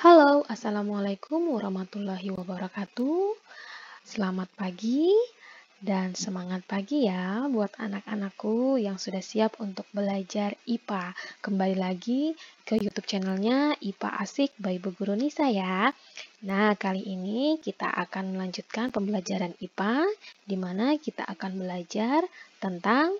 Halo, Assalamualaikum warahmatullahi wabarakatuh. Selamat pagi dan semangat pagi ya buat anak-anakku yang sudah siap untuk belajar IPA. Kembali lagi ke YouTube channelnya IPA Asik by Bu Guru Nisa ya. Nah, kali ini kita akan melanjutkan pembelajaran IPA, di mana kita akan belajar tentang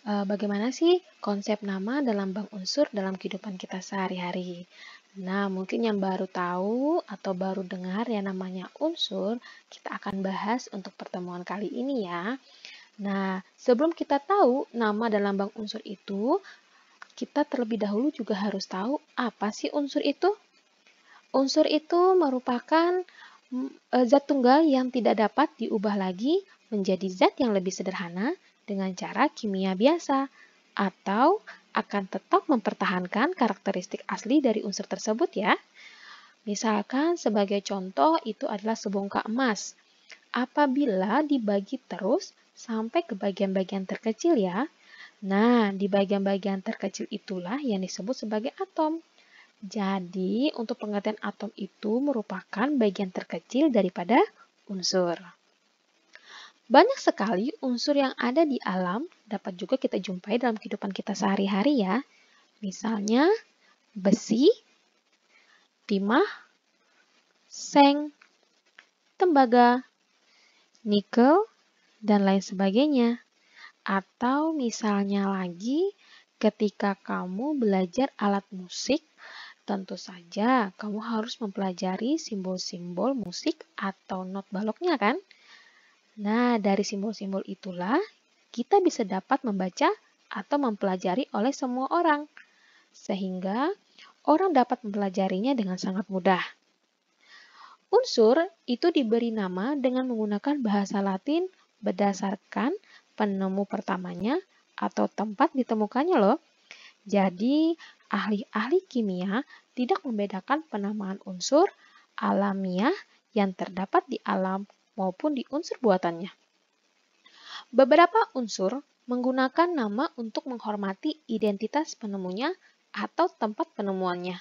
bagaimana sih konsep nama dan lambang unsur dalam kehidupan kita sehari-hari. Nah, mungkin yang baru tahu atau baru dengar yang namanya unsur, kita akan bahas untuk pertemuan kali ini ya. Nah, sebelum kita tahu nama dan lambang unsur itu, kita terlebih dahulu juga harus tahu apa sih unsur itu. Unsur itu merupakan zat tunggal yang tidak dapat diubah lagi menjadi zat yang lebih sederhana dengan cara kimia biasa, atau akan tetap mempertahankan karakteristik asli dari unsur tersebut ya. Misalkan sebagai contoh itu adalah sebongkah emas. Apabila dibagi terus sampai ke bagian-bagian terkecil ya. Nah, di bagian-bagian terkecil itulah yang disebut sebagai atom. Jadi, untuk pengertian atom itu merupakan bagian terkecil daripada unsur. Banyak sekali unsur yang ada di alam dapat juga kita jumpai dalam kehidupan kita sehari-hari ya. Misalnya besi, timah, seng, tembaga, nikel, dan lain sebagainya. Atau misalnya lagi ketika kamu belajar alat musik, tentu saja kamu harus mempelajari simbol-simbol musik atau not baloknya kan? Nah, dari simbol-simbol itulah kita bisa dapat membaca atau mempelajari oleh semua orang, sehingga orang dapat mempelajarinya dengan sangat mudah. Unsur itu diberi nama dengan menggunakan bahasa Latin berdasarkan penemu pertamanya atau tempat ditemukannya loh. Jadi, ahli-ahli kimia tidak membedakan penamaan unsur alamiah yang terdapat di alam maupun di unsur buatannya. Beberapa unsur menggunakan nama untuk menghormati identitas penemunya atau tempat penemuannya.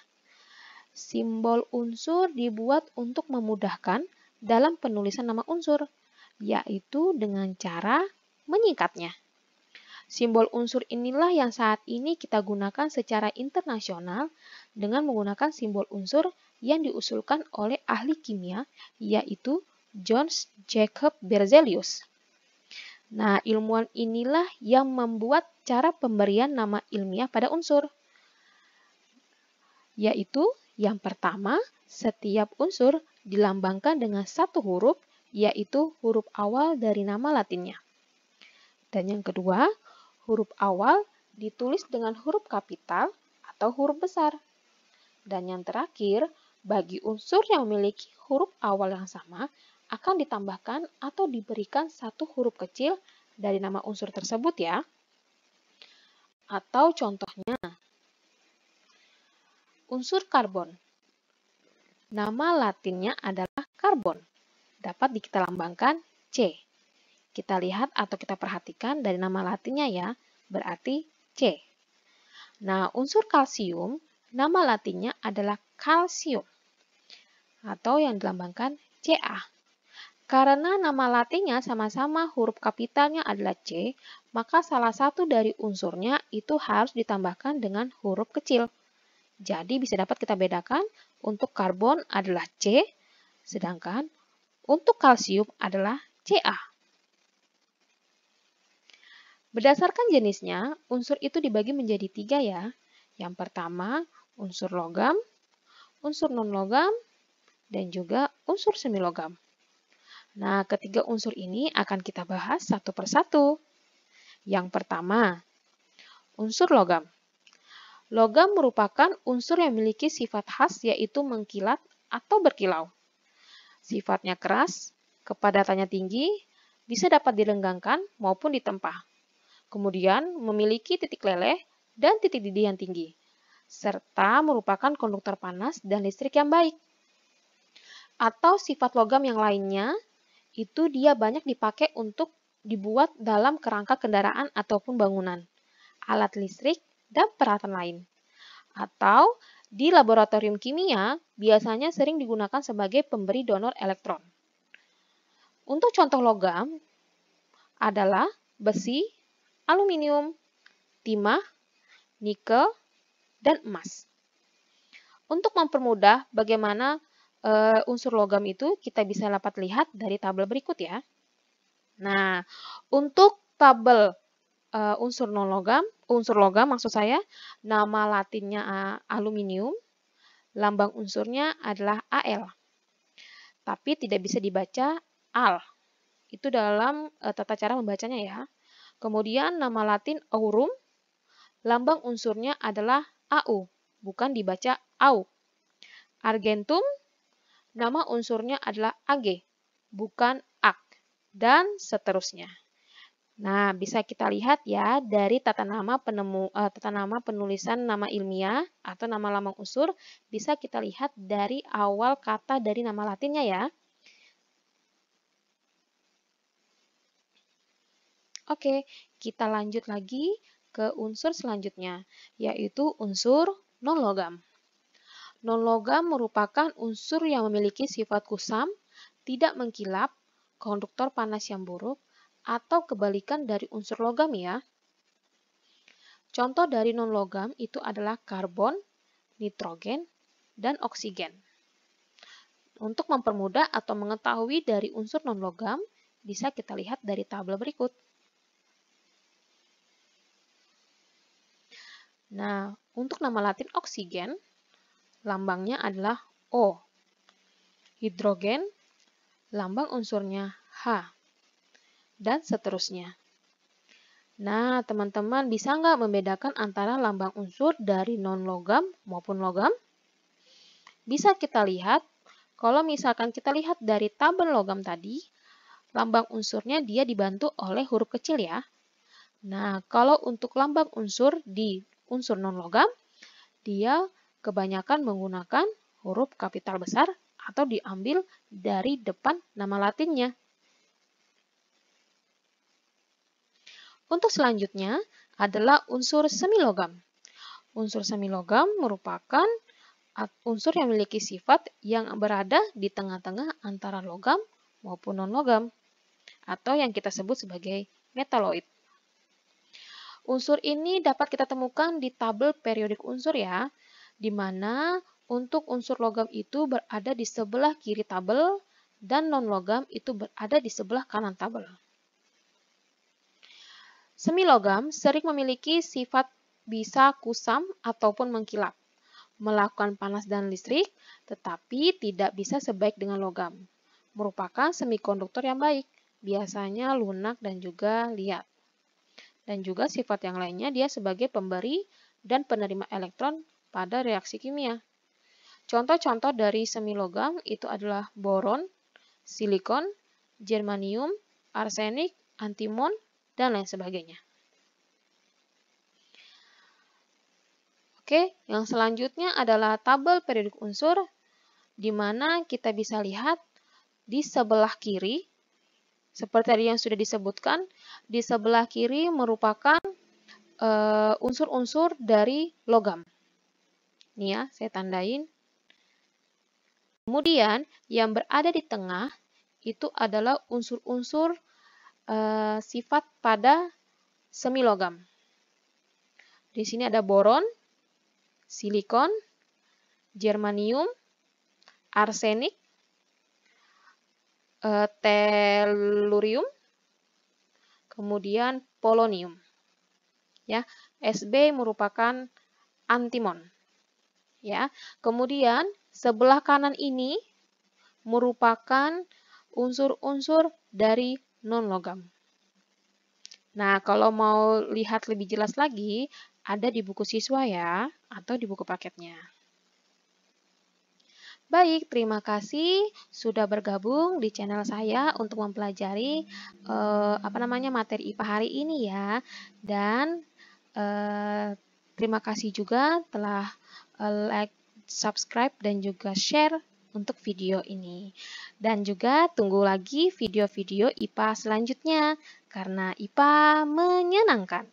Simbol unsur dibuat untuk memudahkan dalam penulisan nama unsur, yaitu dengan cara menyingkatnya. Simbol unsur inilah yang saat ini kita gunakan secara internasional dengan menggunakan simbol unsur yang diusulkan oleh ahli kimia, yaitu John Jacob Berzelius. Nah, ilmuwan inilah yang membuat cara pemberian nama ilmiah pada unsur. Yaitu, yang pertama, setiap unsur dilambangkan dengan satu huruf, yaitu huruf awal dari nama latinnya. Dan yang kedua, huruf awal ditulis dengan huruf kapital atau huruf besar. Dan yang terakhir, bagi unsur yang memiliki huruf awal yang sama, akan ditambahkan atau diberikan satu huruf kecil dari nama unsur tersebut ya. Atau contohnya, unsur karbon. Nama latinnya adalah karbon. Dapat kita lambangkan C. Kita lihat atau kita perhatikan dari nama latinnya ya, berarti C. Nah, unsur kalsium, nama latinnya adalah kalsium. Atau yang dilambangkan Ca. Karena nama latinnya sama-sama huruf kapitalnya adalah C, maka salah satu dari unsurnya itu harus ditambahkan dengan huruf kecil. Jadi bisa dapat kita bedakan untuk karbon adalah C, sedangkan untuk kalsium adalah Ca. Berdasarkan jenisnya, unsur itu dibagi menjadi 3 ya. Yang pertama, unsur logam, unsur non-logam, dan juga unsur semilogam. Nah, ketiga unsur ini akan kita bahas satu persatu. Yang pertama, unsur logam. Logam merupakan unsur yang memiliki sifat khas yaitu mengkilat atau berkilau. Sifatnya keras, kepadatannya tinggi, bisa dapat direnggangkan maupun ditempa. Kemudian memiliki titik leleh dan titik didih yang tinggi, serta merupakan konduktor panas dan listrik yang baik. Atau sifat logam yang lainnya, itu dia banyak dipakai untuk dibuat dalam kerangka kendaraan ataupun bangunan, alat listrik, dan peralatan lain. Atau di laboratorium kimia biasanya sering digunakan sebagai pemberi donor elektron. Untuk contoh logam adalah besi, aluminium, timah, nikel, dan emas. Untuk mempermudah bagaimana unsur logam itu, kita bisa dapat lihat dari tabel berikut ya. Nah, untuk tabel unsur logam maksud saya, nama latinnya aluminium, lambang unsurnya adalah Al. Tapi tidak bisa dibaca Al. Itu dalam tata cara membacanya ya. Kemudian nama latin aurum, lambang unsurnya adalah Au, bukan dibaca Au. Argentum, nama unsurnya adalah Ag, bukan Ak, dan seterusnya. Nah, bisa kita lihat ya dari tata nama penulisan nama ilmiah atau nama lambang unsur, bisa kita lihat dari awal kata dari nama latinnya ya. Oke, kita lanjut lagi ke unsur selanjutnya, yaitu unsur non-logam. Non-logam merupakan unsur yang memiliki sifat kusam, tidak mengkilap, konduktor panas yang buruk, atau kebalikan dari unsur logam ya. Contoh dari non-logam itu adalah karbon, nitrogen, dan oksigen. Untuk mempermudah atau mengetahui dari unsur non-logam, bisa kita lihat dari tabel berikut. Nah, untuk nama latin oksigen, lambangnya adalah O. Hidrogen, lambang unsurnya H. Dan seterusnya. Nah, teman-teman bisa nggak membedakan antara lambang unsur dari non-logam maupun logam? Bisa kita lihat, kalau misalkan kita lihat dari tabel logam tadi, lambang unsurnya dia dibantu oleh huruf kecil ya. Nah, kalau untuk lambang unsur di unsur non-logam, dia kebanyakan menggunakan huruf kapital besar atau diambil dari depan nama latinnya. Untuk selanjutnya adalah unsur semilogam. Unsur semilogam merupakan unsur yang memiliki sifat yang berada di tengah-tengah antara logam maupun non-logam, atau yang kita sebut sebagai metaloid. Unsur ini dapat kita temukan di tabel periodik unsur ya, di mana untuk unsur logam itu berada di sebelah kiri tabel dan non-logam itu berada di sebelah kanan tabel. Semilogam sering memiliki sifat bisa kusam ataupun mengkilap, melakukan panas dan listrik, tetapi tidak bisa sebaik dengan logam. Merupakan semikonduktor yang baik, biasanya lunak dan juga liat. Dan juga sifat yang lainnya dia sebagai pemberi dan penerima elektron pada reaksi kimia. Contoh-contoh dari semilogam itu adalah boron, silikon, germanium, arsenik, antimon, dan lain sebagainya. Oke, yang selanjutnya adalah tabel periodik unsur, di mana kita bisa lihat di sebelah kiri, seperti tadi yang sudah disebutkan, di sebelah kiri merupakan unsur-unsur dari logam. Nih ya, saya tandain. Kemudian, yang berada di tengah itu adalah unsur-unsur sifat pada semilogam. Di sini ada boron, silikon, germanium, arsenik, tellurium, kemudian polonium. Ya, Sb merupakan antimon. Ya, kemudian sebelah kanan ini merupakan unsur-unsur dari non-logam. Nah, kalau mau lihat lebih jelas lagi, ada di buku siswa ya, atau di buku paketnya. Baik, terima kasih sudah bergabung di channel saya untuk mempelajari materi IPA hari ini ya. Dan terima kasih juga telah like, subscribe, dan juga share untuk video ini. Dan juga tunggu lagi video-video IPA selanjutnya, karena IPA menyenangkan.